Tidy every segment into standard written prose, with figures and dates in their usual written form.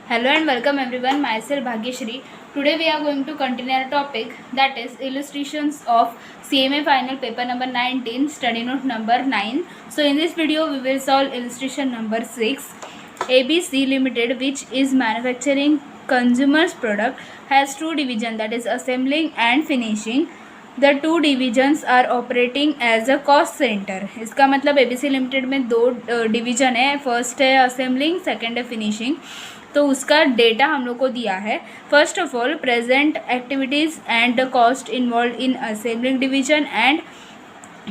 Hello and welcome everyone. Myself Bhagyashree. Today we are going to continue our topic, that is illustrations of CMA final paper number 19, study note number 9. So in this video we will solve illustration number 6. ABC Limited, which is manufacturing consumers product, has two divisions, that is assembling and finishing. The two divisions are operating as a cost center. इसका मतलब ABC limited में दो division है, first है assembling, second है finishing. तो उसका data हम लोग को दिया है. First of all present activities and the cost involve in assembling division and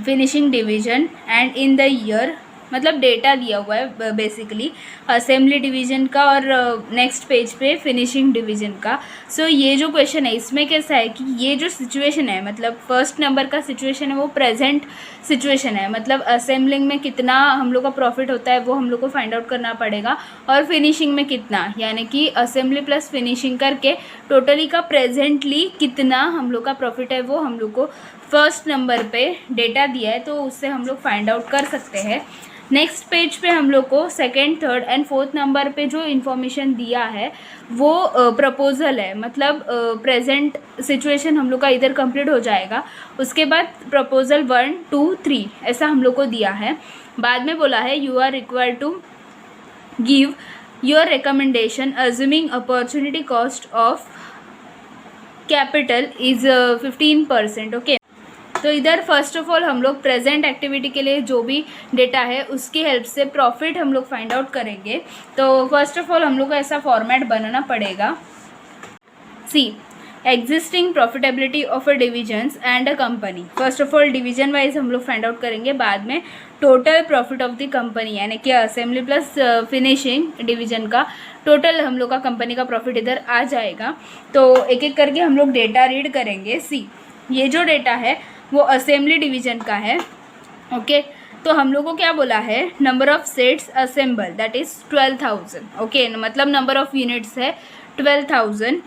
finishing division and in the year. मतलब डेटा दिया हुआ है बेसिकली असेंबली डिवीज़न का और नेक्स्ट पेज पे फिनिशिंग डिवीज़न का. सो ये जो क्वेश्चन है इसमें कैसा है कि ये जो सिचुएशन है, मतलब फर्स्ट नंबर का सिचुएशन है वो प्रेजेंट सिचुएशन है. मतलब असेंबलिंग में कितना हम लोग का प्रॉफिट होता है वो हम लोग को फाइंड आउट करना पड़ेगा, और फिनिशिंग में कितना, यानी कि असेंबली प्लस फिनिशिंग करके टोटली का प्रेजेंटली कितना हम लोग का प्रॉफिट है वो हम लोग को फर्स्ट नंबर पे डेटा दिया है, तो उससे हम लोग फाइंड आउट कर सकते हैं. नेक्स्ट पेज पे हम लोग को second, third and fourth number पे जो इन्फॉर्मेशन दिया है वो प्रपोजल है. मतलब प्रेजेंट सिचुएशन हम लोग का इधर कंप्लीट हो जाएगा, उसके बाद प्रपोजल 1, 2, 3 ऐसा हम लोग को दिया है. बाद में बोला है you are required to give your recommendation assuming opportunity cost of capital is 15%. Okay, तो इधर फर्स्ट ऑफ ऑल हम लोग प्रेजेंट एक्टिविटी के लिए जो भी डेटा है उसकी हेल्प से प्रॉफिट हम लोग फाइंड आउट करेंगे. तो फर्स्ट ऑफ ऑल हम लोग को ऐसा फॉर्मेट बनाना पड़ेगा. See existing profitability of a divisions and a company. First of all division wise हम लोग फाइंड आउट करेंगे, बाद में total profit of the company यानी कि असेंबली प्लस फिनिशिंग डिवीजन का टोटल हम लोग का कंपनी का प्रॉफिट इधर आ जाएगा. तो एक एक करके हम लोग डेटा रीड करेंगे. सी ये जो डेटा है वो असेंबली डिवीजन का है. ओके, तो हम लोग को क्या बोला है, number of sets assemble that is 12,000. Okay, मतलब नंबर ऑफ यूनिट्स है 12,000.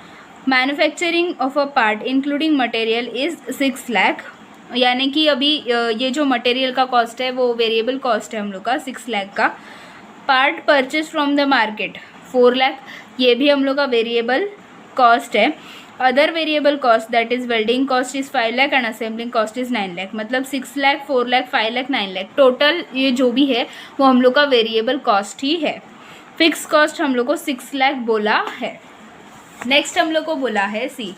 Manufacturing of a part including material is 6 lakh, यानी कि अभी ये जो मटेरियल का कॉस्ट है वो वेरिएबल कॉस्ट है हम लोग का 6 लाख का. Part purchase from the market 4 lakh, ये भी हम लोग का वेरिएबल कॉस्ट है. Other variable cost that is welding cost is 5 lakh and assembling cost is 9 lakh. मतलब 6 लाख, 4 लाख, 5 लाख, 9 लाख टोटल ये जो भी है वो हम लोग का वेरिएबल कॉस्ट ही है. फिक्स कॉस्ट हम लोग को 6 लाख बोला है. नेक्स्ट हम लोग को बोला है सी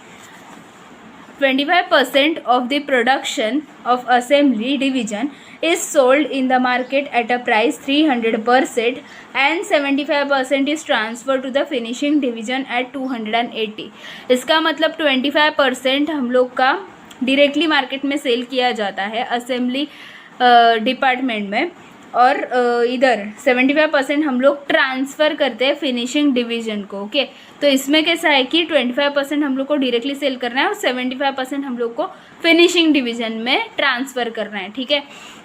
25% of the production of assembly division is sold in the market at a price 300 per set and 75% is transferred to the finishing division at 280. इसका मतलब 25% हम लोग का डायरेक्टली मार्केट में सेल किया जाता है असेंबली डिपार्टमेंट में, और इधर 75% हम लोग ट्रांसफ़र करते हैं फिनिशिंग डिवीज़न को. ओके, तो इसमें कैसा है कि 25% हम लोग को डायरेक्टली सेल करना है और 75% हम लोग को फिनिशिंग डिवीज़न में ट्रांसफ़र करना है. ठीक है,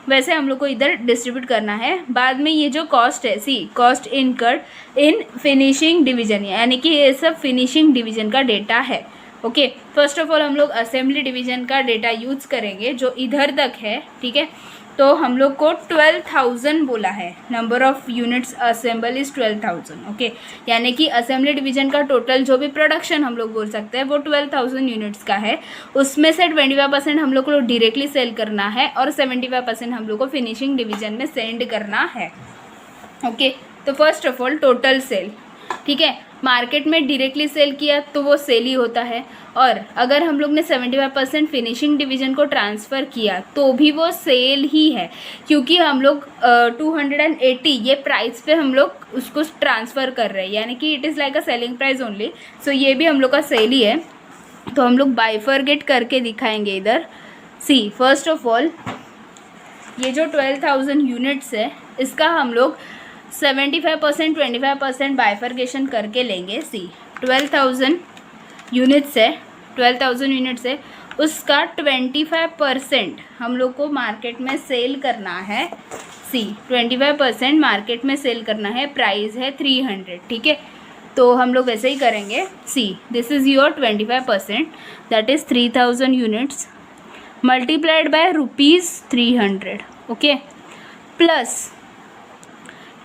वैसे हम लोग को इधर डिस्ट्रीब्यूट करना है. बाद में ये जो कॉस्ट है, see cost incurred in finishing division, यानी कि ये सब फिनिशिंग डिवीज़न का डेटा है. ओके, फर्स्ट ऑफ ऑल हम लोग असेंबली डिवीज़न का डेटा यूज़ करेंगे जो इधर तक है. ठीक है, तो हम लोग को 12,000 बोला है. Number of units assemble is 12,000. Okay, यानी कि असेंबली डिवीज़न का टोटल जो भी प्रोडक्शन हम लोग बोल सकते हैं वो 12,000 यूनिट्स का है. उसमें से 25% हम लोग को डायरेक्टली सेल करना है और 75% हम लोग को फिनिशिंग डिवीज़न में सेंड करना है. ओके, तो first of all total sale. ठीक है, मार्केट में डायरेक्टली सेल किया तो वो सेल ही होता है, और अगर हम लोग ने 75% फिनिशिंग डिवीज़न को ट्रांसफ़र किया तो भी वो सेल ही है, क्योंकि हम लोग 280 ये प्राइस पे हम लोग उसको ट्रांसफ़र कर रहे हैं, यानी कि it is like a selling price only. So ये भी हम लोग का सेल ही है. तो हम लोग बाइफरगेट करके दिखाएंगे इधर. सी फर्स्ट ऑफ ऑल ये जो 12,000 यूनिट्स है इसका हम लोग 75% 25% बाइफर्गेशन करके लेंगे. सी 12,000 यूनिट्स है, 12,000 यूनिट्स है, उसका 25% हम लोग को मार्केट में सेल करना है. सी 25% मार्केट में सेल करना है, प्राइस है 300. ठीक है, तो हम लोग वैसे ही करेंगे. See this is your 25% that is 3,000 units multiplied bye ₹300. Okay, plus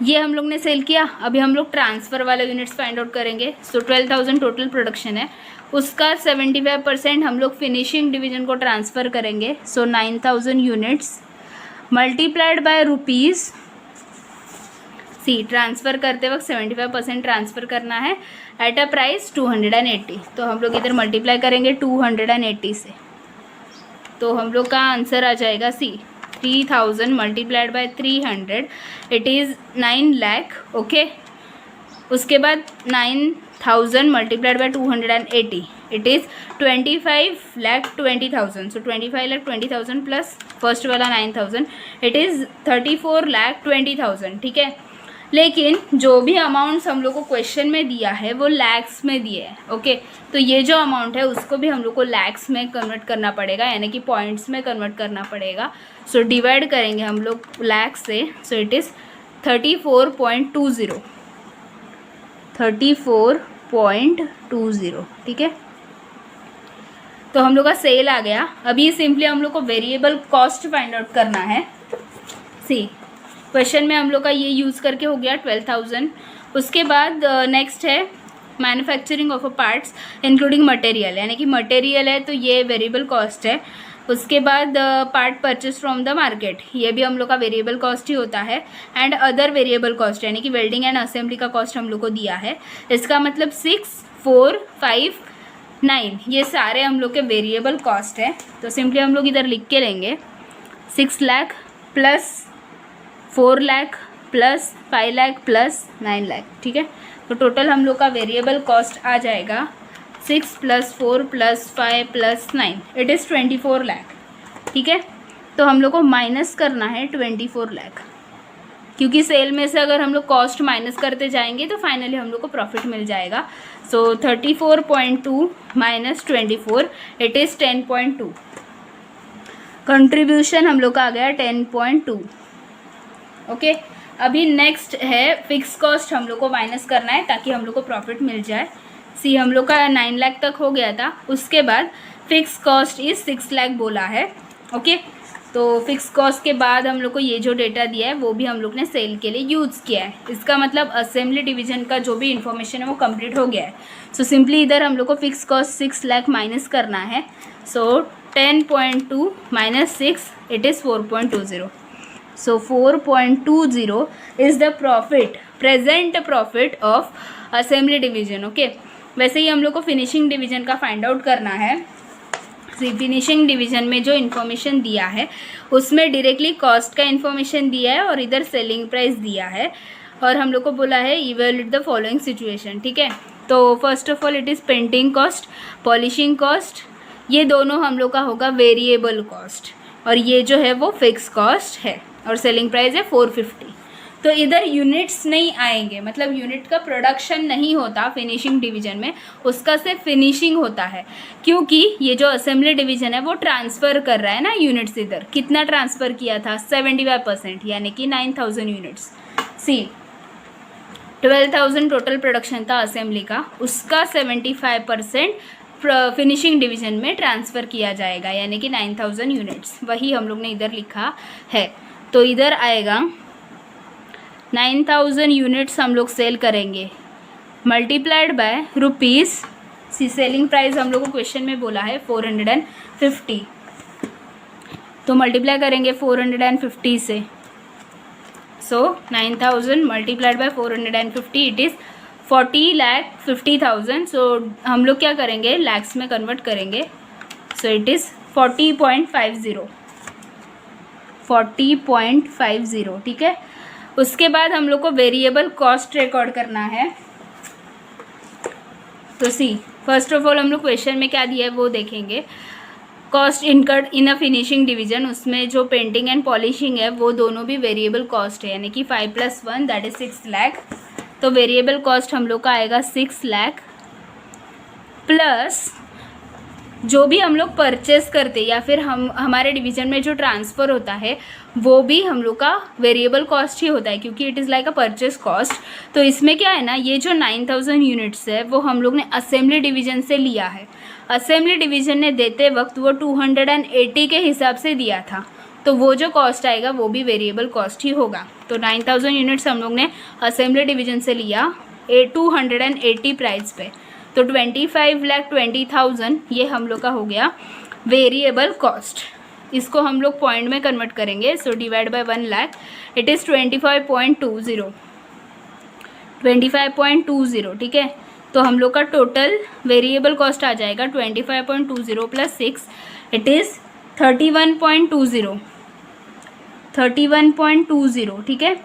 ये हम लोग ने सेल किया। अभी हम लोग ट्रांसफ़र वाले यूनिट्स फाइंड आउट करेंगे। सो 12,000 टोटल प्रोडक्शन है, उसका 75% हम लोग फिनिशिंग डिवीज़न को ट्रांसफ़र करेंगे। So 9,000 units multiplied by rupees, C transfer करते वक्त 75% ट्रांसफ़र करना है एट अ प्राइस 280। तो हम लोग इधर मल्टीप्लाई करेंगे 280 से, तो हम लोग का आंसर आ जाएगा सी 3,000 multiplied by 300, it is 9 lakh. Okay, उसके बाद 9,000 multiplied by 280, it is 25,20,000। So 25,20,000 plus first वाला 9,000, इट इज़ 34,20,000। ठीक है, लेकिन जो भी अमाउंट्स हम लोग को क्वेश्चन में दिया है वो लैक्स में दिए है। ओके, तो ये जो अमाउंट है उसको भी हम लोग को लैक्स में कन्वर्ट करना पड़ेगा, यानी कि पॉइंट्स में कन्वर्ट करना पड़ेगा। सो डिवाइड करेंगे हम लोग लैक्स से। So it is 34.20, 34.20। ठीक है, तो हम लोग का सेल आ गया। अभी सिंपली हम लोग को वेरिएबल कॉस्ट फाइंड आउट करना है। सी क्वेश्चन में हम लोग का ये यूज़ करके हो गया 12,000। उसके बाद नेक्स्ट है manufacturing of a parts including material, यानी कि मटेरियल है तो ये वेरिएबल कॉस्ट है। उसके बाद part purchase from the market, ये भी हम लोग का वेरिएबल कॉस्ट ही होता है। एंड अदर वेरिएबल कॉस्ट, यानी कि वेल्डिंग एंड असेंबली का कॉस्ट हम लोग को दिया है। इसका मतलब 6, 4, 5, 9 ये सारे हम लोग के वेरिएबल कॉस्ट है। तो सिंपली हम लोग इधर लिख के लेंगे 6 lakh plus 4 lakh plus 5 lakh plus 9 lakh. ठीक है, तो टोटल हम लोग का वेरिएबल कॉस्ट आ जाएगा 6 + 4 + 5 + 9, इट इज़ 24 लाख। ठीक है, तो हम लोग को माइनस करना है 24 लाख, क्योंकि सेल में से अगर हम लोग कॉस्ट माइनस करते जाएंगे तो फाइनली हम लोग को प्रॉफिट मिल जाएगा। सो 34.2 माइनस 24, इट इज़ 10.2। कंट्रीब्यूशन हम लोग का आ गया 10.2। ओके, अभी नेक्स्ट है फिक्स कॉस्ट हम लोग को माइनस करना है ताकि हम लोग को प्रॉफिट मिल जाए। सी हम लोग का 9 लाख तक हो गया था, उसके बाद फिक्स कॉस्ट इज़ 6 लाख बोला है। ओके, तो फिक्स कॉस्ट के बाद हम लोग को ये जो डेटा दिया है वो भी हम लोग ने सेल के लिए यूज़ किया है। इसका मतलब असेंबली डिवीजन का जो भी इन्फॉर्मेशन है वो कंप्लीट हो गया है। सो सिंपली इधर हम लोग को फिक्स कॉस्ट 6 लाख माइनस करना है। सो 10.2 minus 6, it is 4.20। So 4.20 is the profit, present profit of assembly division. Okay, वैसे ही हम लोग को फिनिशिंग डिवीजन का फाइंड आउट करना है। फिनिशिंग डिवीजन में जो इन्फॉर्मेशन दिया है उसमें डायरेक्टली कॉस्ट का इन्फॉर्मेशन दिया है और इधर सेलिंग प्राइस दिया है, और हम लोग को बोला है इवैल्यूएट द फॉलोइंग सिचुएशन। ठीक है, तो first of all it is painting cost, polishing cost, ये दोनों हम लोग का होगा वेरिएबल कॉस्ट, और ये जो है वो फिक्स कॉस्ट है, और सेलिंग प्राइस है 450। तो इधर यूनिट्स नहीं आएंगे, मतलब यूनिट का प्रोडक्शन नहीं होता फिनिशिंग डिवीजन में, उसका सिर्फ फिनिशिंग होता है, क्योंकि ये जो असेंबली डिवीजन है वो ट्रांसफ़र कर रहा है ना यूनिट्स। इधर कितना ट्रांसफ़र किया था 75%, यानी कि 9,000 यूनिट्स। सी 12,000 टोटल प्रोडक्शन था असेंबली का, उसका 75% फिनिशिंग डिवीजन में ट्रांसफ़र किया जाएगा, यानी कि 9,000 यूनिट्स। वही हम लोग ने इधर लिखा है। तो इधर आएगा 9,000 यूनिट्स हम लोग सेल करेंगे multiplied by rupees, C selling price हम लोग को क्वेश्चन में बोला है 450, तो मल्टीप्लाई करेंगे 450 से। सो 9,000 मल्टीप्लाइड बाय 450, इट इज़ 40,50,000। सो हम लोग क्या करेंगे, लैक्स में कन्वर्ट करेंगे। So it is 40.50, 40.50। ठीक है, उसके बाद हम लोग को वेरिएबल कॉस्ट रिकॉर्ड करना है। तो सी फर्स्ट ऑफ ऑल हम लोग क्वेश्चन में क्या दिया है वो देखेंगे। कॉस्ट इनकर्ड इन अ फिनिशिंग डिवीजन, उसमें जो पेंटिंग एंड पॉलिशिंग है वो दोनों भी वेरिएबल कॉस्ट है, यानी कि 5 + 1 दैट इज़ 6 लाख। तो वेरिएबल कॉस्ट हम लोग का आएगा 6 लाख, प्लस जो भी हम लोग परचेस करते या फिर हमारे डिवीज़न में जो ट्रांसफ़र होता है वो भी हम लोग का वेरिएबल कॉस्ट ही होता है, क्योंकि it is like a purchase cost. तो इसमें क्या है ना, ये जो 9,000 यूनिट्स है वो हम लोग ने असेंबली डिवीज़न से लिया है। असेंबली डिवीज़न ने देते वक्त वो 280 के हिसाब से दिया था, तो वो जो कॉस्ट आएगा वो भी वेरिएबल कॉस्ट ही होगा। तो 9000 यूनिट्स हम लोग ने असेंबली डिवीजन से लिया 280 प्राइस पे, तो 25,20,000 ये हम लोग का हो गया वेरिएबल कॉस्ट। इसको हम लोग पॉइंट में कन्वर्ट करेंगे, so divide by 1 lakh it is 25.20, ठीक है। तो हम लोग का टोटल वेरिएबल कॉस्ट आ जाएगा 25.20 प्लस 6 इट इज़ 31.20, ठीक है।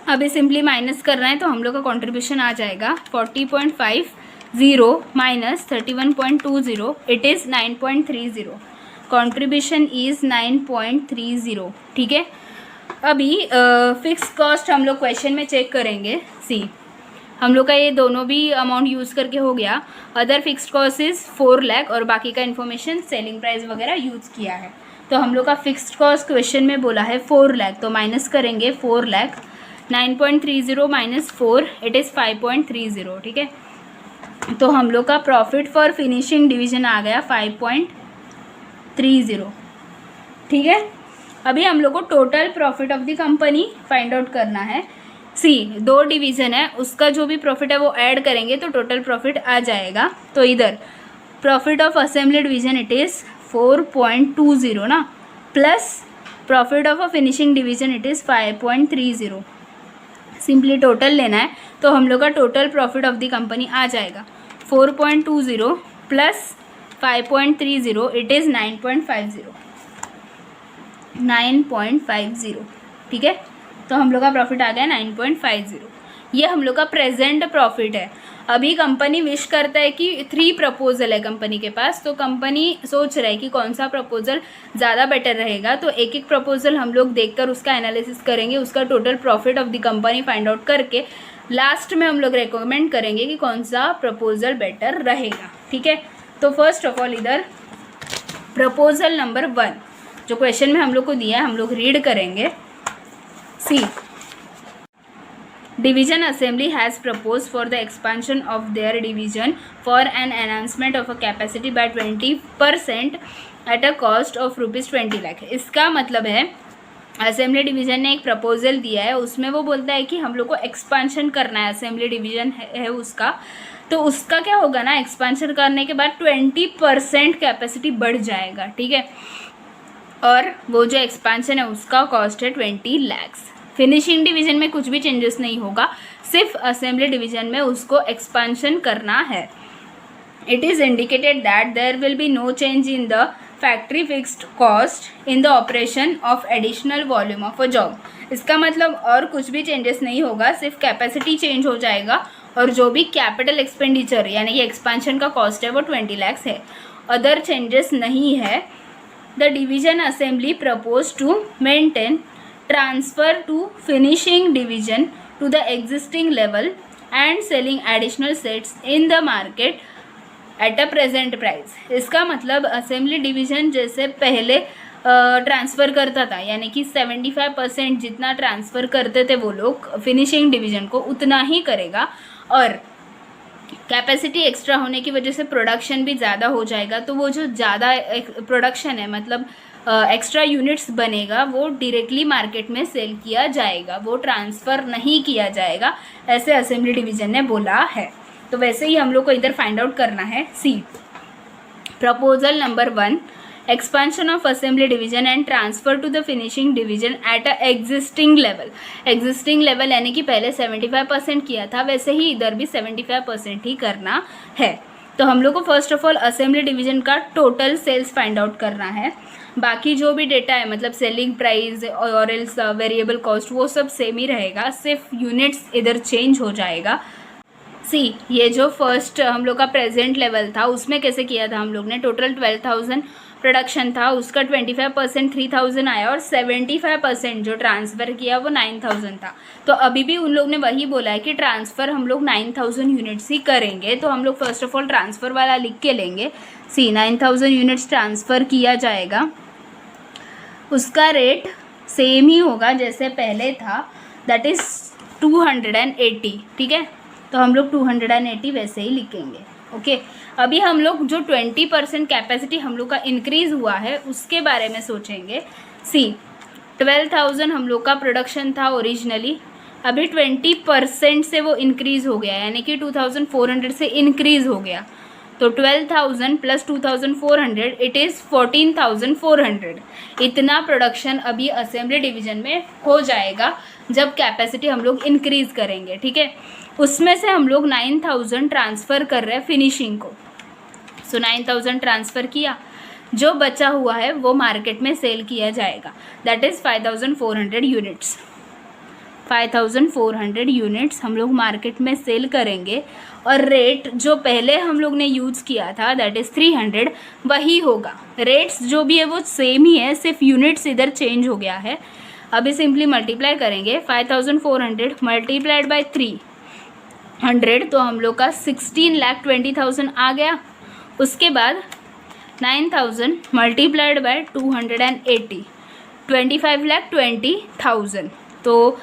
अभी सिंपली माइनस करना है तो हम लोग का कॉन्ट्रीब्यूशन आ जाएगा 40.50 minus 31.20 it is 9.30, contribution is 9.30, ठीक है। अभी फिक्स कॉस्ट हम लोग क्वेश्चन में चेक करेंगे। सी हम लोग का ये दोनों भी अमाउंट यूज़ करके हो गया। Other fixed cost is 4 lakh और बाकी का इन्फॉर्मेशन सेलिंग प्राइस वगैरह यूज़ किया है। तो हम लोग का फिक्स्ड कॉस्ट क्वेश्चन में बोला है 4 लाख, तो माइनस करेंगे 4 लाख, 9.30 माइनस 4 इट इज़ 5.30, ठीक है। तो हम लोग का प्रॉफिट फॉर फिनिशिंग डिवीजन आ गया 5.30, ठीक है। अभी हम लोग को total profit of the company find out करना है। सी 2 डिवीज़न है, उसका जो भी प्रॉफिट है वो ऐड करेंगे तो टोटल प्रॉफिट आ जाएगा। तो इधर profit of assembly division it is 4.20 ना, plus profit of a finishing division it is 5.30। Simply total लेना है तो हम लोग का total profit of the company आ जाएगा 4.20 प्लस 5.30 इट इज़ 9.50, ठीक है। तो हम लोग का प्रॉफिट आ गया 9.50। ये हम लोग का प्रेजेंट प्रॉफिट है। अभी कंपनी विश करता है कि 3 प्रपोजल है कंपनी के पास, तो कंपनी सोच रहा है कि कौन सा प्रपोजल ज़्यादा बेटर रहेगा। तो एक एक प्रपोजल हम लोग देखकर उसका एनालिसिस करेंगे, उसका total profit of the company find out करके लास्ट में हम लोग रेकमेंड करेंगे कि कौन सा प्रपोजल बेटर रहेगा, ठीक है। तो फर्स्ट ऑफ ऑल इधर प्रपोजल नंबर 1 जो क्वेश्चन में हम लोग को दिया है हम लोग रीड करेंगे। See division assembly has propose for the expansion of their division for an enhancement of a capacity by 20% at a cost of ₹20 lakh. इसका मतलब है असेंबली डिवीज़न ने एक प्रपोजल दिया है, उसमें वो बोलता है कि हम लोग को एक्सपांशन करना है, असेंबली डिवीज़न है उसका। तो उसका क्या होगा ना, एक्सपांशन करने के बाद 20% कैपेसिटी बढ़ जाएगा, ठीक है। और वो जो एक्सपांशन है उसका कॉस्ट है 20 लाख। फिनिशिंग डिवीज़न में कुछ भी चेंजेस नहीं होगा, सिर्फ असेंबली डिवीज़न में उसको एक्सपांशन करना है। It is indicated that there will be no change in the factory fixed cost in the operation of additional volume of a job. इसका मतलब और कुछ भी चेंजेस नहीं होगा, सिर्फ कैपेसिटी चेंज हो जाएगा और जो भी कैपिटल एक्सपेंडिचर यानी कि एक्सपांशन का कॉस्ट है वो 20 लाख है। अदर चेंजेस नहीं है। The division assembly propose to maintain transfer to finishing division to the existing level and selling additional sets in the market at a present price। इसका मतलब असेंबली डिवीज़न जैसे पहले ट्रांसफ़र करता था, यानी कि 75% जितना ट्रांसफ़र करते थे वो लोग फिनिशिंग डिवीज़न को उतना ही करेगा। और कैपेसिटी एक्स्ट्रा होने की वजह से प्रोडक्शन भी ज़्यादा हो जाएगा, तो वो जो ज़्यादा प्रोडक्शन है मतलब एक्स्ट्रा यूनिट्स बनेगा वो डायरेक्टली मार्केट में सेल किया जाएगा, वो ट्रांसफ़र नहीं किया जाएगा, ऐसे असेंबली डिवीज़न ने बोला है। तो वैसे ही हम लोग को इधर फाइंड आउट करना है। See proposal number 1 expansion of assembly division and transfer to the finishing division at a existing level. Existing level यानी कि पहले 75% किया था, वैसे ही इधर भी 75% ही करना है। तो हम लोग को first of all assembly division का टोटल सेल्स फाइंड आउट करना है। बाकी जो भी डेटा है मतलब सेलिंग प्राइस और एल्स वेरिएबल कॉस्ट वो सब सेम ही रहेगा, सिर्फ यूनिट्स इधर चेंज हो जाएगा। सी ये जो फर्स्ट हम लोग का प्रेजेंट लेवल था उसमें कैसे किया था हम लोग ने, टोटल 12,000 प्रोडक्शन था, उसका 25% 3,000 आया और 75% जो ट्रांसफ़र किया वो 9,000 था। तो अभी भी उन लोग ने वही बोला है कि ट्रांसफ़र हम लोग 9,000 यूनिट्स ही करेंगे। तो हम लोग फर्स्ट ऑफ ऑल ट्रांसफ़र वाला लिख के लेंगे। सी 9,000 यूनिट्स ट्रांसफ़र किया जाएगा, उसका रेट सेम ही होगा जैसे पहले था, दैट इज़ 280, ठीक है। तो हम लोग 280 वैसे ही लिखेंगे। ओके, अभी हम लोग जो 20% कैपेसिटी हम लोग का इंक्रीज़ हुआ है उसके बारे में सोचेंगे। सी 12,000 हम लोग का प्रोडक्शन था ओरिजिनली, अभी 20% से वो इंक्रीज़ हो गया, यानी कि 2,400 से इंक्रीज़ हो गया। तो 12,000 प्लस 2,400 इट इज़ 14,400। इतना प्रोडक्शन अभी असेंबली डिवीज़न में हो जाएगा जब कैपेसिटी हम लोग इंक्रीज़ करेंगे, ठीक है। उसमें से हम लोग 9,000 ट्रांसफ़र कर रहे हैं फिनिशिंग को। सो 9,000 ट्रांसफ़र किया, जो बचा हुआ है वो मार्केट में सेल किया जाएगा, दैट इज़ 5,400 यूनिट्स। 5,400 यूनिट्स हम लोग मार्केट में सेल करेंगे और रेट जो पहले हम लोग ने यूज़ किया था दैट इज़ 300 वही होगा। रेट्स जो भी है वो सेम ही है, सिर्फ यूनिट्स इधर चेंज हो गया है। अभी सिंपली मल्टीप्लाई करेंगे 5,400 मल्टीप्लाइड बाय 300 तो हम लोग का 16,20,000 आ गया। उसके बाद 9,000 मल्टीप्लाइड बाय 280 25,20,000 तो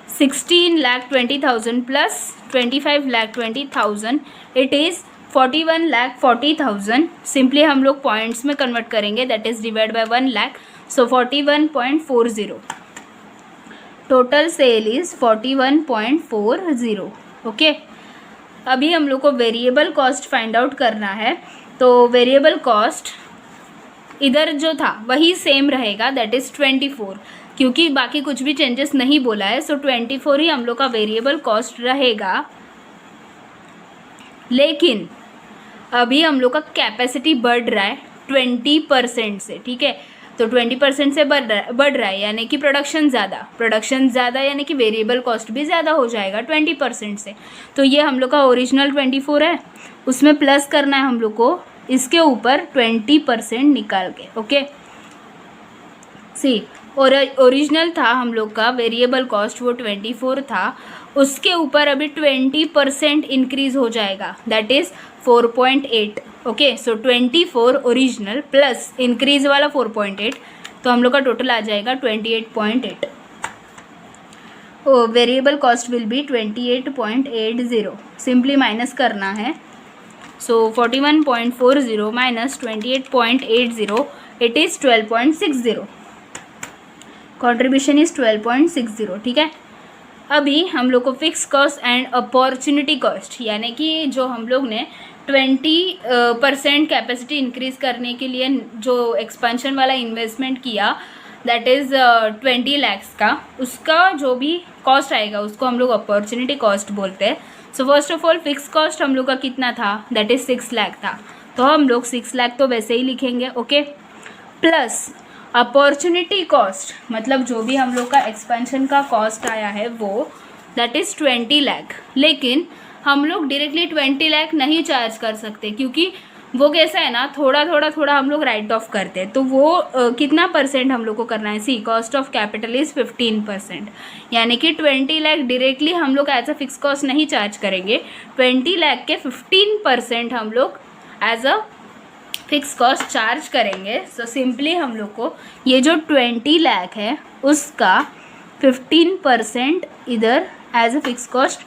16,20,000 प्लस 25,20,000 इट इज़ 41,40,000। सिंपली हम लोग पॉइंट्स में कन्वर्ट करेंगे, that is divide by 1 lakh, so 41.40। Total sale is 41.40। Okay, अभी हम लोग को वेरिएबल कॉस्ट फाइंड आउट करना है। तो वेरिएबल कॉस्ट इधर जो था वही सेम रहेगा, दैट इज़ 24, क्योंकि बाकी कुछ भी चेंजेस नहीं बोला है। सो 24 ही हम लोग का वेरिएबल कॉस्ट रहेगा। लेकिन अभी हम लोग का कैपेसिटी बढ़ रहा है 20% से, ठीक है। तो 20% से बढ़ रहा है यानी कि प्रोडक्शन ज़्यादा यानी कि वेरिएबल कॉस्ट भी ज़्यादा हो जाएगा 20% से। तो ये हम लोग का ओरिजिनल 24 है, उसमें प्लस करना है हम लोग को इसके ऊपर 20% निकाल के। ओके, सी ओरिजिनल था हम लोग का वेरिएबल कॉस्ट वो 24 था, उसके ऊपर अभी 20% इंक्रीज़ हो जाएगा, that is 4.8। Okay, so 24 original plus increase वाला 4.8, तो हम लोग का टोटल आ जाएगा 28.8। Variable cost will be 28.80। Simply minus करना है, सो 41.40 minus 28.80 it is 12.60। Contribution is 12.60, ठीक है। अभी हम लोग को fix cost and opportunity cost, यानी कि जो हम लोग ने 20% कैपेसिटी इंक्रीज़ करने के लिए जो एक्सपेंशन वाला इन्वेस्टमेंट किया दैट इज़ 20 lakhs का, उसका जो भी कॉस्ट आएगा उसको हम लोग अपॉर्चुनिटी कॉस्ट बोलते हैं। So first of all fix cost हम लोग का कितना था, दैट इज़ 6 लाख था, तो हम लोग 6 लाख तो वैसे ही लिखेंगे। ओके, प्लस अपॉर्चुनिटी कॉस्ट मतलब जो भी हम लोग का एक्सपेंशन का कॉस्ट आया है वो दैट इज़ 20 लाख। लेकिन हम लोग डायरेक्टली 20 लाख नहीं चार्ज कर सकते, क्योंकि वो कैसा है ना, थोड़ा हम लोग राइट ऑफ करते हैं। तो वो कितना परसेंट हम लोग को करना है, see cost of capital is 15%, यानी कि 20 लाख डायरेक्टली हम लोग एज अ फिक्स कॉस्ट नहीं चार्ज करेंगे, 20 लाख के 15% हम लोग as a fix cost charge करेंगे। सो सिंपली हम लोग को ये जो 20 लाख है उसका 15% इधर as a fix cost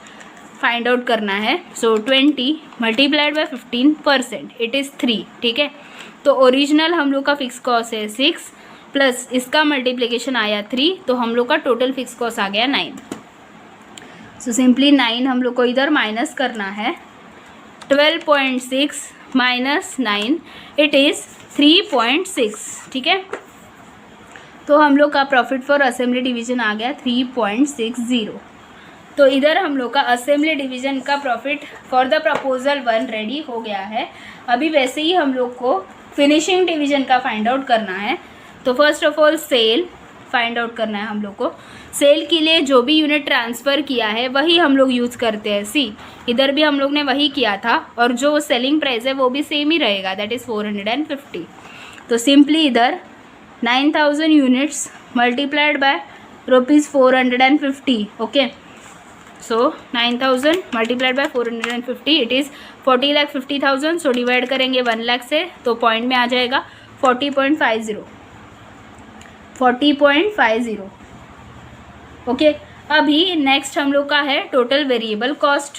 find out करना है। So 20 multiplied by 15% it is 3, ठीक है। तो ओरिजिनल हम लोग का फिक्स कॉस्ट है 6 प्लस इसका मल्टीप्लिकेशन आया 3, तो हम लोग का टोटल फिक्स कॉस्ट आ गया 9। सो सिंपली 9 हम लोग को इधर माइनस करना है, 12.6 माइनस 9 इट इज़ 3.6, ठीक है। तो हम लोग का प्रॉफिट फॉर असेंबली डिवीज़न आ गया 3.60। तो इधर हम लोग का असेंबली डिवीज़न का profit for the proposal 1 ready हो गया है। अभी वैसे ही हम लोग को फिनिशिंग डिवीज़न का फाइंड आउट करना है। तो first of all sale find out करना है हम लोग को। सेल के लिए जो भी यूनिट ट्रांसफ़र किया है वही हम लोग यूज़ करते हैं। सी इधर भी हम लोग ने वही किया था और जो सेलिंग प्राइस है वो भी सेम ही रहेगा, दैट इज़ 450। तो सिंपली इधर 9,000 units multiplied bye ₹450। Okay, so 9,000 multiplied by 450 it is 40,50,000। So divide करेंगे 1 लाख से तो पॉइंट में आ जाएगा 40.50। ओके, अभी नेक्स्ट हम लोग का है टोटल वेरिएबल कॉस्ट।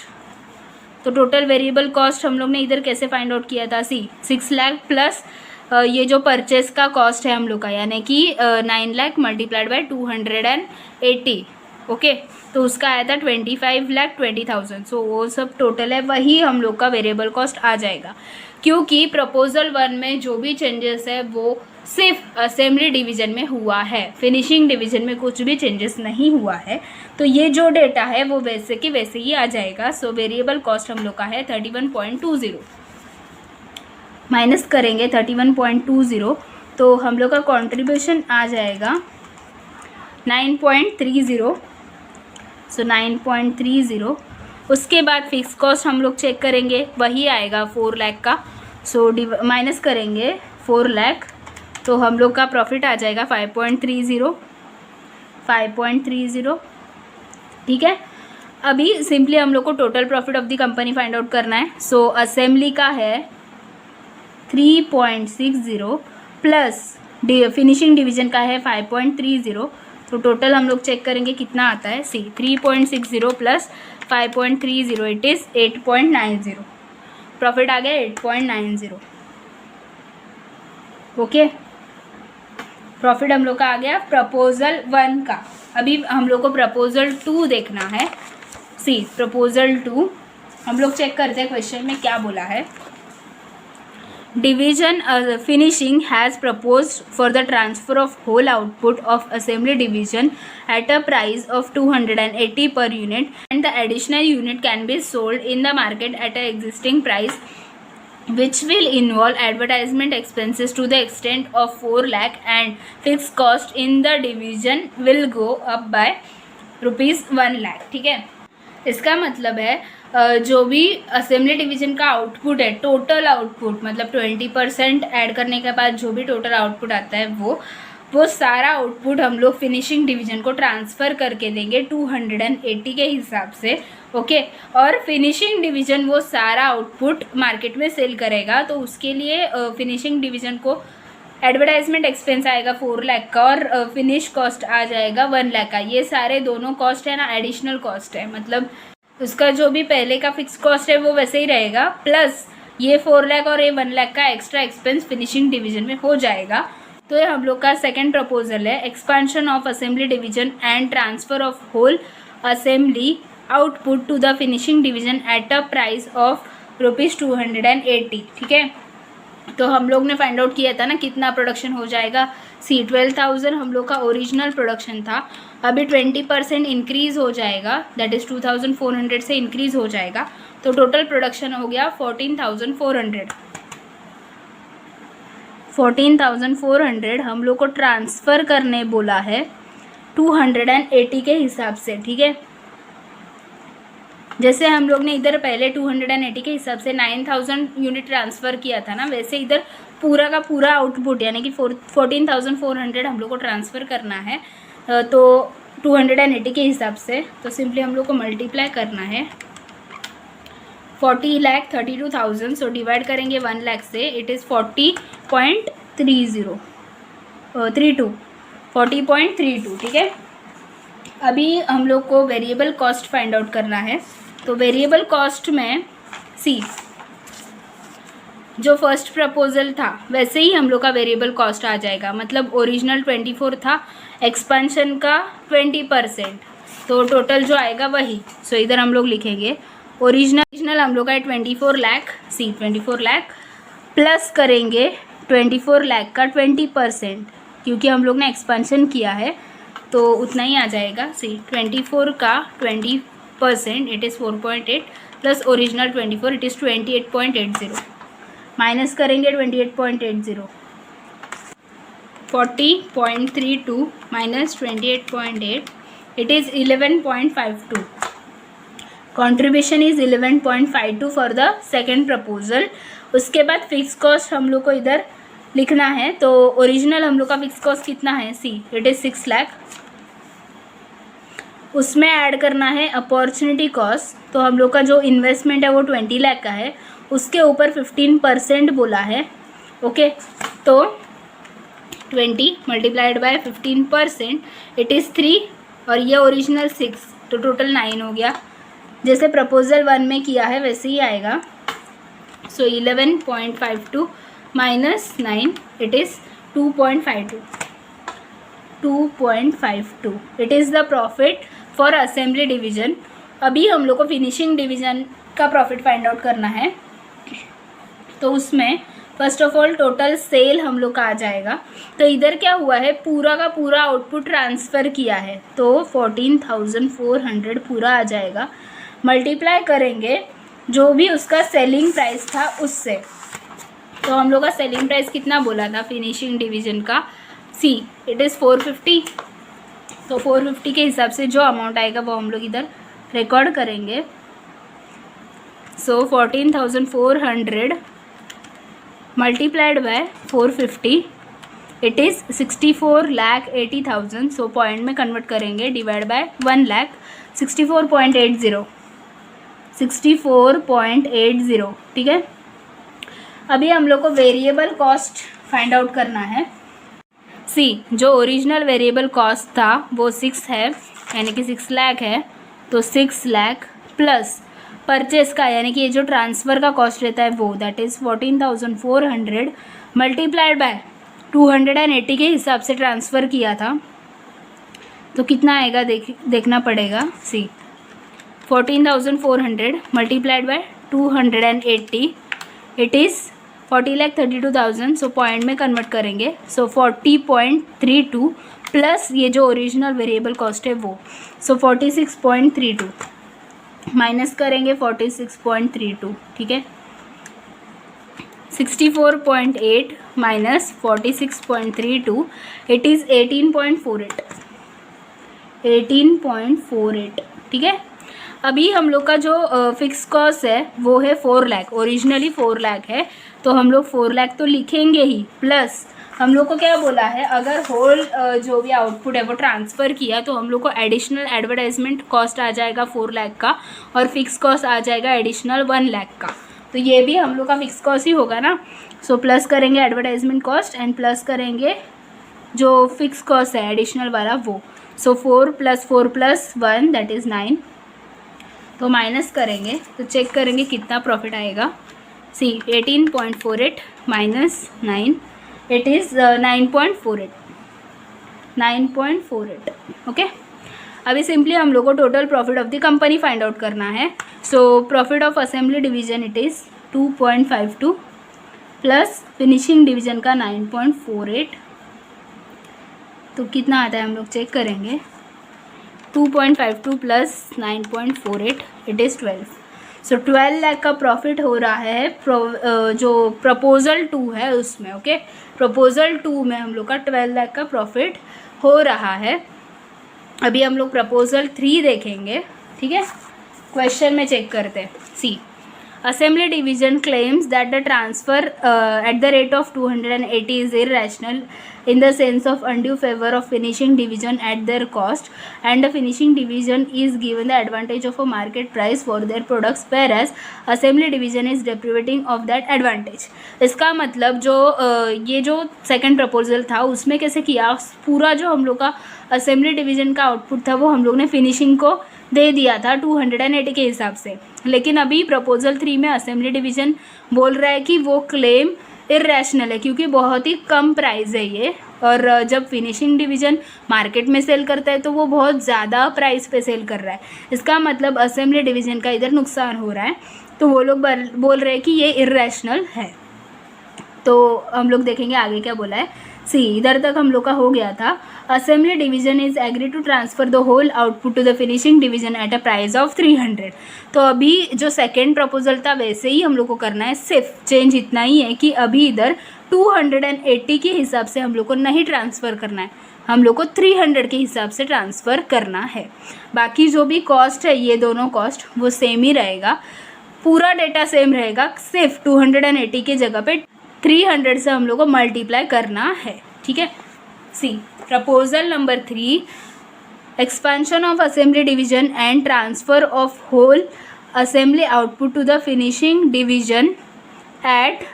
तो टोटल वेरिएबल कॉस्ट हम लोग ने इधर कैसे फाइंड आउट किया था, 6 लाख प्लस ये जो परचेस का कॉस्ट है हम लोग का, यानी कि 9 लाख मल्टीप्लाइड बाय 280, ओके, तो उसका आया था 25,20,000। सो वो सब टोटल है, वही हम लोग का वेरिएबल कॉस्ट आ जाएगा। क्योंकि प्रपोजल 1 में जो भी चेंजेस है वो सिर्फ असेंबली डिवीज़न में हुआ है, फिनिशिंग डिवीज़न में कुछ भी चेंजेस नहीं हुआ है, तो ये जो डेटा है वो वैसे कि वैसे ही आ जाएगा। सो वेरिएबल कॉस्ट हम लोग का है 31.20, माइनस करेंगे 31.20, तो हम लोग का कॉन्ट्रीब्यूशन आ जाएगा 9.30, सो 9.30। उसके बाद फिक्स कॉस्ट हम लोग चेक करेंगे, वही आएगा 4 लाख का, सो माइनस करेंगे 4 लाख, तो हम लोग का प्रॉफिट आ जाएगा 5.30, ठीक है। अभी सिंपली हम लोग को total profit of the company find out करना है। सो असेंबली का है 3.60 प्लस फिनिशिंग डिवीज़न का है 5.30, तो टोटल हम लोग चेक करेंगे कितना आता है। 3.60 प्लस 5.30 इट इज़ 8.90, प्रॉफिट आ गया 8.90, ओके। प्रॉफिट हम लोग का आ गया प्रपोजल 1 का। अभी हम लोग को प्रपोजल 2 देखना है। प्रपोजल 2 हम लोग चेक करते हैं क्वेश्चन में क्या बोला है। Division finishing has proposed for the transfer of whole output of assembly division at a price of 280 per unit, and the additional unit can be sold in the market at an existing price, which will involve advertisement expenses to the extent of 4 lakh, and fixed cost in the division will go up by rupees 1 lakh, ठीक है। इसका मतलब है जो भी assembly division का output है, total output मतलब 20% ऐड करने के बाद जो भी टोटल आउटपुट आता है वो सारा आउटपुट हम लोग फिनिशिंग डिवीज़न को ट्रांसफ़र करके देंगे 280 के हिसाब से, ओके। और फिनिशिंग डिवीज़न वो सारा आउटपुट मार्केट में सेल करेगा, तो उसके लिए फिनिशिंग डिवीज़न को एडवर्टाइजमेंट एक्सपेंस आएगा 4 लाख का, और फिनिश कॉस्ट आ जाएगा 1 लाख का। ये सारे दोनों कॉस्ट है ना एडिशनल कॉस्ट है, मतलब उसका जो भी पहले का फिक्स कॉस्ट है वो वैसे ही रहेगा, प्लस ये 4 लाख और ये 1 लाख का एक्स्ट्रा एक्सपेंस फिनिशिंग डिवीज़न में हो जाएगा। तो ये हम लोग का सेकेंड प्रपोजल है, expansion of assembly division and transfer of whole assembly output to the finishing division at a price of ₹280, ठीक है। तो हम लोग ने फाइंड आउट किया था ना कितना प्रोडक्शन हो जाएगा। 12,000 हम लोग का ओरिजिनल प्रोडक्शन था, अभी 20% इंक्रीज़ हो जाएगा, दैट इज़ 2,400 से इंक्रीज़ हो जाएगा, तो टोटल प्रोडक्शन हो गया 14,400। 14,400 हम लोग को ट्रांसफ़र करने बोला है 280 के हिसाब से, ठीक है। जैसे हम लोग ने इधर पहले 280 के हिसाब से 9,000 यूनिट ट्रांसफ़र किया था ना, वैसे इधर पूरा का पूरा आउटपुट यानी कि 14,400 हम लोग को ट्रांसफ़र करना है, तो 280 के हिसाब से, तो सिंपली हम लोग को मल्टीप्लाई करना है 40,32,000, सो डिवाइड करेंगे 1 लाख से, इट इज़ 40.32, ठीक है। अभी हम लोग को वेरिएबल कॉस्ट फाइंड आउट करना है, तो वेरिएबल कॉस्ट में जो फर्स्ट प्रपोजल था वैसे ही हम लोग का वेरिएबल कॉस्ट आ जाएगा, मतलब ओरिजिनल 24 था, एक्सपेंशन का 20%, तो टोटल जो आएगा वही। सो इधर हम लोग लिखेंगे ओरिजिनल हम लोग का है 24 लाख, 24 लाख प्लस करेंगे 24 लाख का 20%, क्योंकि हम लोग ने एक्सपेंशन किया है तो उतना ही आ जाएगा। 24 का 20% it is 4.8 plus original 24 it is 28.80, minus करेंगे 28.80, 40.32 minus 28.8 it is 11.52, contribution is 11.52 for the second proposal. उसके बाद फिक्स कॉस्ट हम लोग को इधर लिखना है, तो ओरिजिनल हम लोग का फिक्स कॉस्ट कितना है, इट इज़ 6 लाख, उसमें ऐड करना है अपॉर्चुनिटी कॉस्ट, तो हम लोग का जो इन्वेस्टमेंट है वो 20 लाख का है, उसके ऊपर 15% बोला है, ओके। तो 20 मल्टीप्लाइड बाय 15% इट इज़ 3, और ये ओरिजिनल 6, तो टोटल 9 हो गया, जैसे प्रपोजल 1 में किया है वैसे ही आएगा। सो 11.52 minus 9 it is 2.52 it is the profit for assembly division. अभी हम लोग को फिनिशिंग डिवीज़न का प्रॉफिट फाइंड आउट करना है, तो उसमें first of all total sale हम लोग का आ जाएगा। तो इधर क्या हुआ है, पूरा का पूरा आउटपुट ट्रांसफ़र किया है तो 14,400 पूरा आ जाएगा। मल्टीप्लाई करेंगे जो भी उसका सेलिंग प्राइस था उससे, तो हम लोग का सेलिंग प्राइस कितना बोला था फिनिशिंग डिवीज़न का, सी इट इज़ 450। तो 450 के हिसाब से जो अमाउंट आएगा वो हम लोग इधर रिकॉर्ड करेंगे। सो 14,400 multiplied by 450 it is 64,80,000। So point में कन्वर्ट करेंगे, डिवाइड बाय 1 लाख, 64.80 ठीक है। अभी हम लोग को वेरिएबल कॉस्ट फाइंड आउट करना है। सी जो ओरिजिनल वेरिएबल कॉस्ट था वो 6 है, यानी कि 6 लाख है। तो 6 लाख प्लस परचेस का, यानी कि ये जो ट्रांसफ़र का कॉस्ट रहता है वो, दैट इज़ 14,400 मल्टीप्लाइड बाय 280 के हिसाब से ट्रांसफ़र किया था, तो कितना आएगा देखना पड़ेगा। सी 14,400 multiplied by 280 it is 40,32,000। So point में कन्वर्ट करेंगे, सो 40.32 प्लस ये जो ओरिजिनल वेरिएबल कॉस्ट है वो, सो 46.32 माइनस करेंगे 46.32, ठीक है। 64.8 माइनस 46.32 इट इज़ 18.48 ठीक है। अभी हम लोग का जो फिक्स कॉस्ट है वो है 4 लाख, ओरिजिनली 4 लाख है, तो हम लोग 4 लाख तो लिखेंगे ही, प्लस हम लोग को क्या बोला है, अगर होल जो भी आउटपुट है वो ट्रांसफ़र किया तो हम लोग को एडिशनल एडवर्टाइजमेंट कॉस्ट आ जाएगा 4 लाख का, और फिक्स कॉस्ट आ जाएगा एडिशनल 1 लाख का। तो ये भी हम लोग का फिक्स कॉस्ट ही होगा ना। सो प्लस करेंगे एडवर्टाइजमेंट कॉस्ट एंड प्लस करेंगे जो फिक्स कॉस्ट है एडिशनल वाला वो। सो 4 + 4 + 1 दैट इज़ 9। तो माइनस करेंगे तो चेक करेंगे कितना प्रॉफिट आएगा। See 18.48 minus 9 it is 9.48 okay. अभी सिंपली हम लोग को total profit of the company find out करना है। So profit of assembly division it is 2.52 plus finishing division का 9.48, तो कितना आता है हम लोग चेक करेंगे। 2.52 प्लस 9.48 इट इज़ 12। सो 12 लाख का प्रॉफिट हो रहा है जो प्रपोजल 2 है उसमें, ओके। प्रपोजल 2 में हम लोग का 12 लाख का प्रॉफिट हो रहा है। अभी हम लोग प्रपोजल 3 देखेंगे, ठीक है। क्वेश्चन में चेक करते हैं। सी Assembly division claims that the transfer at the rate of 280 is irrational in the sense of undue favor of finishing division at their cost, and the finishing division is given the advantage of a market price for their products, whereas assembly division is depriving of that advantage। इसका मतलब जो ये जो second proposal था उसमें कैसे किया, पूरा जो हम लोग का असेंबली डिवीज़न का आउटपुट था वो हम लोग ने फिनिशिंग को दे दिया था 280 के हिसाब से। लेकिन अभी प्रपोजल 3 में असेंबली डिवीज़न बोल रहा है कि वो क्लेम इर्रेशनल है क्योंकि बहुत ही कम प्राइस है ये, और जब फिनिशिंग डिवीज़न मार्केट में सेल करता है तो वो बहुत ज़्यादा प्राइस पे सेल कर रहा है। इसका मतलब असेंबली डिवीज़न का इधर नुकसान हो रहा है, तो वो लोग बोल रहे हैं कि ये इर्रेशनल है। तो हम लोग देखेंगे आगे क्या बोला है। सी इधर तक हम लोग का हो गया था। Assembly division is agree to transfer the whole output to the finishing division at a price of 300। तो अभी जो सेकेंड प्रपोजल था वैसे ही हम लोग को करना है, सिर्फ चेंज इतना ही है कि अभी इधर 280 के हिसाब से हम लोग को नहीं ट्रांसफ़र करना है, हम लोग को 300 के हिसाब से ट्रांसफ़र करना है। बाकी जो भी कॉस्ट है ये दोनों कॉस्ट वो सेम ही रहेगा, पूरा डेटा सेम रहेगा, सिर्फ 280 के जगह पे 300 से हम लोग को मल्टीप्लाई करना है, ठीक है। See proposal number 3 expansion of assembly division and transfer of whole assembly output to the finishing division at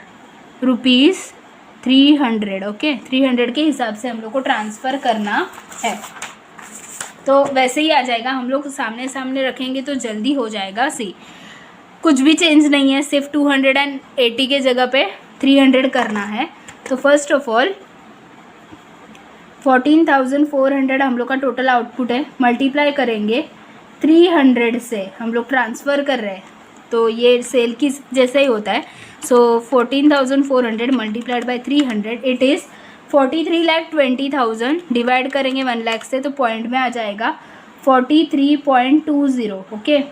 ₹300, okay. 300 के हिसाब से हम लोग को ट्रांसफ़र करना है। तो वैसे ही आ जाएगा, हम लोग सामने सामने रखेंगे तो जल्दी हो जाएगा। सी कुछ भी चेंज नहीं है, सिर्फ 280 के जगह पे 300 करना है। तो फर्स्ट ऑफ ऑल 14,400 हम लोग का टोटल आउटपुट है, मल्टीप्लाई करेंगे 300 से, हम लोग ट्रांसफ़र कर रहे हैं तो ये सेल की जैसे ही होता है। सो 14,400 multiplied by 300 it is 43,20,000, divide करेंगे 1 लाख से तो पॉइंट में आ जाएगा 43.20। ओके,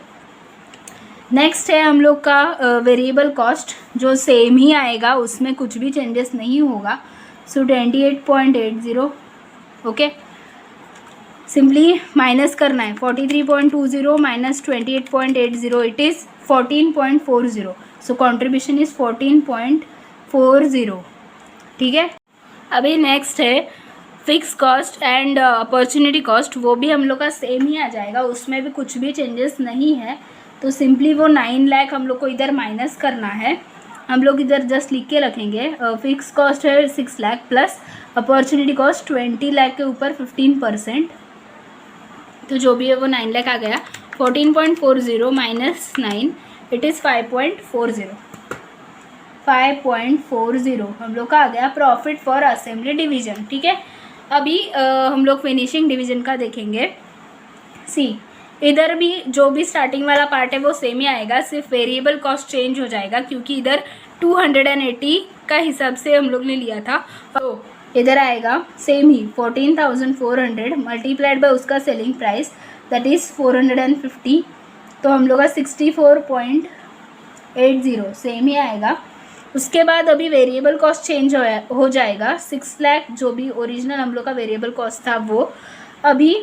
नेक्स्ट है हम लोग का वेरिएबल कॉस्ट, जो सेम ही आएगा, उसमें कुछ भी चेंजेस नहीं होगा। सो 28.80। ओके, सिंपली माइनस करना है, 43.20 minus 28.80 it is 14.40। So contribution is 14.40। ठीक है, अभी नेक्स्ट है fix cost and opportunity cost, वो भी हम लोग का सेम ही आ जाएगा, उसमें भी कुछ भी चेंजेस नहीं है। तो सिंपली वो 9 लाख हम लोग को इधर माइनस करना है, हम लोग इधर जस्ट लिख के रखेंगे। फिक्स कॉस्ट है 6 lakh plus opportunity cost 20 lakh के ऊपर 15%, तो जो भी है वो 9 लाख आ गया। 14.40 माइनस 9 इट इज़ 5.40। 5.40 हम लोग का आ गया प्रॉफिट फॉर असेंबली डिवीज़न। ठीक है, अभी हम लोग फिनिशिंग डिवीज़न का देखेंगे। सी इधर भी जो भी स्टार्टिंग वाला पार्ट है वो सेम ही आएगा, सिर्फ वेरिएबल कॉस्ट चेंज हो जाएगा क्योंकि इधर 280 का हिसाब से हम लोग ने लिया था, तो इधर आएगा सेम ही 14,400 मल्टीप्लाइड बाय उसका सेलिंग प्राइस दैट इज़ 450, तो हम लोग का 64.80 सेम ही आएगा। उसके बाद अभी वेरिएबल कॉस्ट चेंज हो जाएगा, 6 लाख जो भी ओरिजिनल हम लोग का वेरिएबल कॉस्ट था वो अभी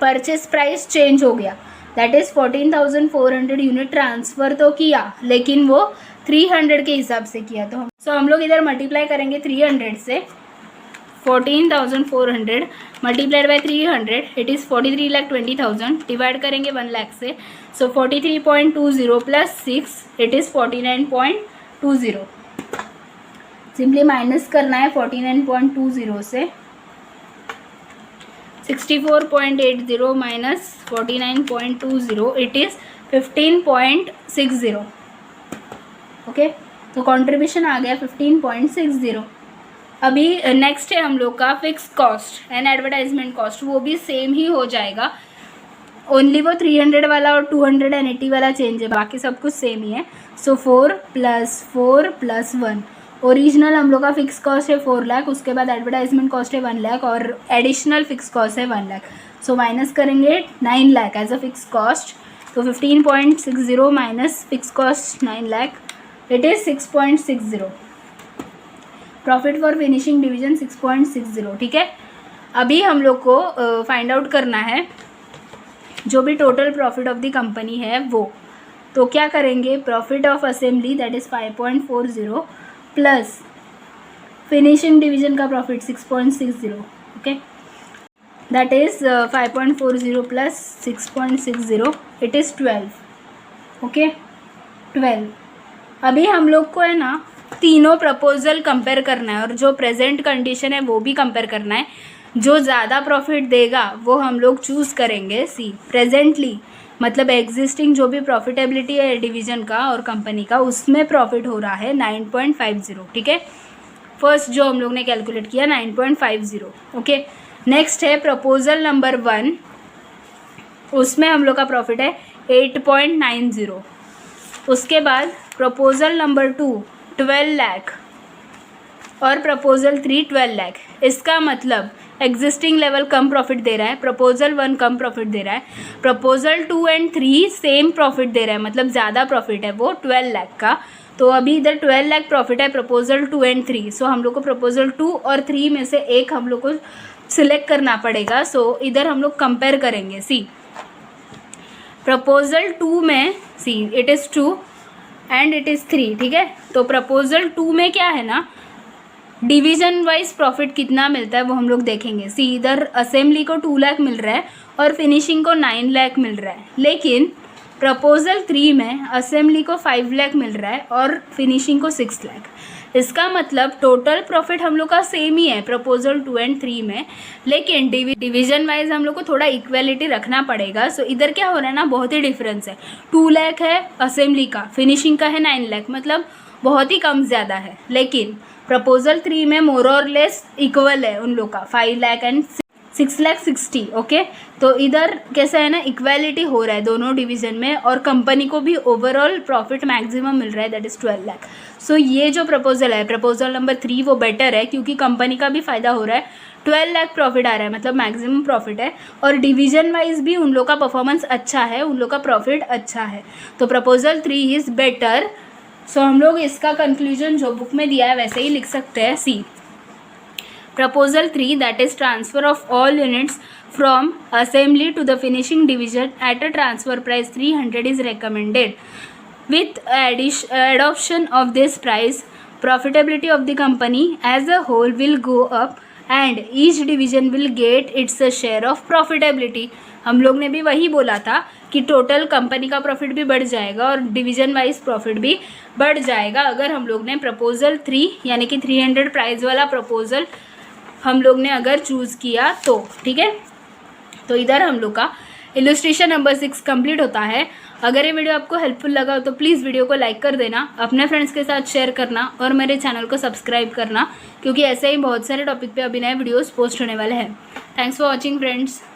परचेस प्राइस चेंज हो गया, दैट इज़ 14,400 यूनिट ट्रांसफ़र तो किया लेकिन वो 300 के हिसाब से किया, तो हम लोग इधर मल्टीप्लाई करेंगे 300 से। 14,400 multiplied by 300 it is 43,20,000, divide करेंगे 1 लाख से। सो 43.20 plus 6 it is 49.20। Simply minus करना है 49.20 से। 64.80 माइनस 49.20 इट इज़ 15.60। ओके, तो कंट्रीब्यूशन आ गया 15.60। अभी नेक्स्ट है हम लोग का fix cost and advertisement cost, वो भी सेम ही हो जाएगा, ओनली वो 300 वाला और 280 वाला चेंज है, बाकी सब कुछ सेम ही है। सो 4 + 1 ओरिजिनल हम लोग का फिक्स कॉस्ट है 4 लाख, उसके बाद एडवर्टाइजमेंट कॉस्ट है 1 लाख और एडिशनल फिक्स कॉस्ट है 1 लाख। सो माइनस करेंगे 9 lakh as a fix cost, तो 15.60 minus fix cost 9 lakh it is 6.60। Profit for finishing division 6.60। ठीक है, अभी हम लोग को फाइंड आउट करना है जो भी total profit of the company है वो, तो क्या करेंगे, profit of assembly that is 5.40 plus finishing division का profit 6.60। Okay, that is 5.40 plus 6.60 it is 12। Okay, 12। अभी हम लोग को है ना तीनों प्रपोजल कंपेयर करना है और जो प्रेजेंट कंडीशन है वो भी कंपेयर करना है, जो ज़्यादा प्रॉफिट देगा वो हम लोग चूज़ करेंगे। सी प्रेजेंटली मतलब एग्जिस्टिंग जो भी प्रॉफिटेबिलिटी है डिवीज़न का और कंपनी का, उसमें प्रॉफिट हो रहा है 9.50। ठीक है, फर्स्ट जो हम लोग ने कैलकुलेट किया 9.50। ओके, नेक्स्ट है प्रपोजल नंबर 1, उसमें हम लोग का प्रॉफिट है 8.90। उसके बाद प्रपोजल नंबर 2 12 लाख और प्रपोजल 3 12 लाख। इसका मतलब एग्जिस्टिंग लेवल कम प्रॉफिट दे रहा है, प्रपोजल 1 कम प्रॉफिट दे रहा है, प्रपोजल 2 एंड 3 सेम प्रॉफिट दे रहा है, मतलब ज़्यादा प्रॉफिट है वो 12 लाख का। तो अभी इधर 12 लाख प्रॉफिट है प्रपोजल 2 एंड 3, सो हम लोग को प्रपोजल 2 और 3 में से एक हम लोग को सिलेक्ट करना पड़ेगा। सो इधर हम लोग कंपेयर करेंगे। सी प्रपोजल 2 में see it is 2 and it is 3। ठीक है, तो प्रपोजल 2 में क्या है ना, डिवीज़न वाइज प्रॉफिट कितना मिलता है वो हम लोग देखेंगे। सी इधर असेंबली को 2 लाख मिल रहा है और फिनिशिंग को 9 लाख मिल रहा है, लेकिन प्रपोजल 3 में असेंबली को 5 लाख मिल रहा है और फिनिशिंग को 6 लाख। इसका मतलब टोटल प्रॉफिट हम लोग का सेम ही है प्रपोजल 2 एंड 3 में, लेकिन डिवीजन वाइज हम लोग को थोड़ा इक्वेलिटी रखना पड़ेगा। सो इधर क्या हो रहा है ना, बहुत ही डिफरेंस है। 2 लाख है असेंबली का, फिनिशिंग का है 9 लाख, मतलब बहुत ही कम ज़्यादा है। लेकिन प्रपोजल 3 में मोर और लेस इक्वल है उन लोग का, 5 लाख एंड 6,60,000। ओके, तो इधर कैसा है ना, इक्वालिटी हो रहा है दोनों डिवीज़न में, और कंपनी को भी ओवरऑल प्रॉफिट मैक्सिमम मिल रहा है, दैट इज़ 12 लाख। सो ये जो प्रपोजल है प्रपोजल नंबर 3 वो बेटर है, क्योंकि कंपनी का भी फ़ायदा हो रहा है, 12 लाख प्रॉफिट आ रहा है, मतलब मैक्सिमम प्रॉफिट है, और डिवीजन वाइज भी उन लोग का परफॉर्मेंस अच्छा है, उन लोग का प्रॉफिट अच्छा है। तो प्रपोजल 3 इज़ बेटर। सो हम लोग इसका कंक्लूजन जो बुक में दिया है वैसे ही लिख सकते हैं। सी Proposal 3, that is transfer of all units from assembly to the finishing division at a transfer price 300 is recommended. With adoption of this price, profitability of the company as a whole will go up and each division will get its share of profitability. हम लोग ने भी वही बोला था कि total company का profit भी बढ़ जाएगा और डिवीजन वाइज प्रॉफिट भी बढ़ जाएगा अगर हम लोग ने प्रपोजल 3 यानी कि 300 प्राइस वाला प्रपोजल हम लोग ने अगर चूज़ किया तो। ठीक है, तो इधर हम लोग का इलस्ट्रेशन नंबर 6 कंप्लीट होता है। अगर ये वीडियो आपको हेल्पफुल लगा हो तो प्लीज़ वीडियो को लाइक कर देना, अपने फ्रेंड्स के साथ शेयर करना और मेरे चैनल को सब्सक्राइब करना, क्योंकि ऐसे ही बहुत सारे टॉपिक पे अभी नए वीडियोस पोस्ट होने वाले हैं। Thanks for watching friends.